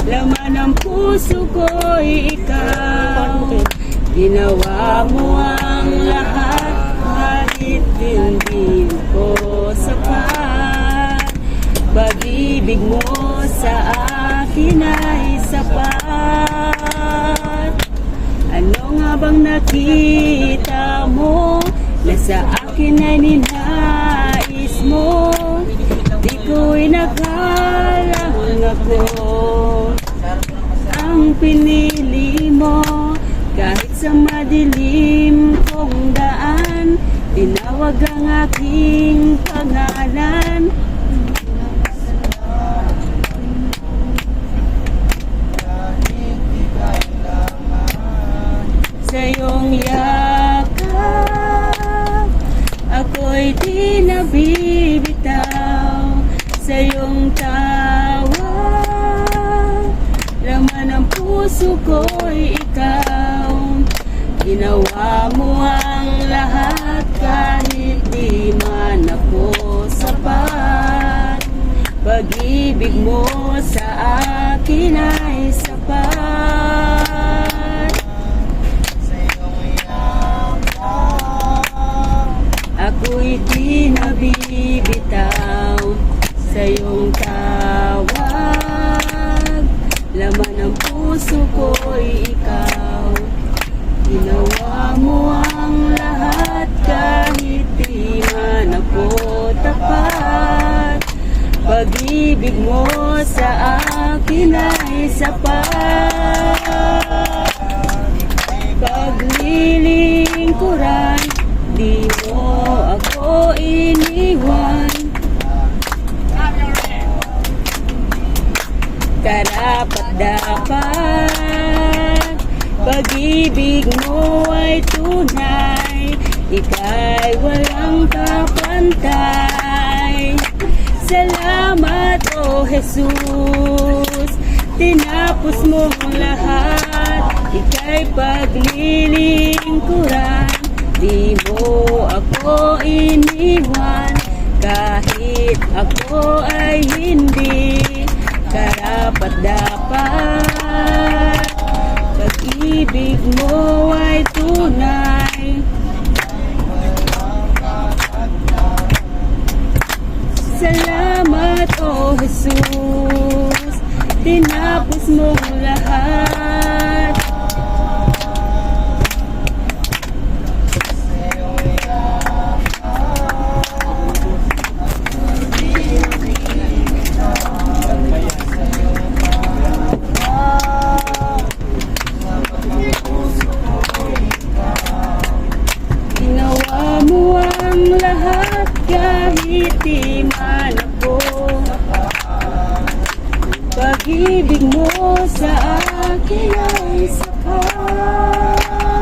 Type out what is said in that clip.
Laman ng puso ko'y ikaw. Ginawa mo ang lahat kahit hindi ko sapat. Pag-ibig mo sa akin ay sapat. Ano nga bang nakita mo na sa akin ay ninais mo? Di ko'y nakalang ako ang pinili mo. Kahit sa madilim kong daan, tinawag ang aking pangalan. Sa iyong yakap, ako'y di nabibitaw. Sa iyong tawa, laman ng puso ko'y ikaw. Ginawa mo ang lahat kahit di man ako sapat. Pag-ibig mo sa akin ay sapat. Ako'y di nabibitaw sa iyong tawag. Laman ng puso ko'y ikaw. Ginawa mo ang lahat kahit di man ako tapat. Pag-ibig mo sa akin ay sapat. Paglilingkuran, di mo ako iniwan. Karapat-dapat, pag-ibig mo ay tunay. Ika'y walang kapantay. Salamat, O Jesus, tinapos mo lahat. Ika'y paglilingkuran, di mo ako iniwan. Kahit ako ay hindi karapat-dapat, pag-ibig mo ay tunay. Salamat, O Jesus, tinapos mo lahat. Ginawa mo ang lahat kahit di man ako. Pag-ibig mo sa akin ay sapat.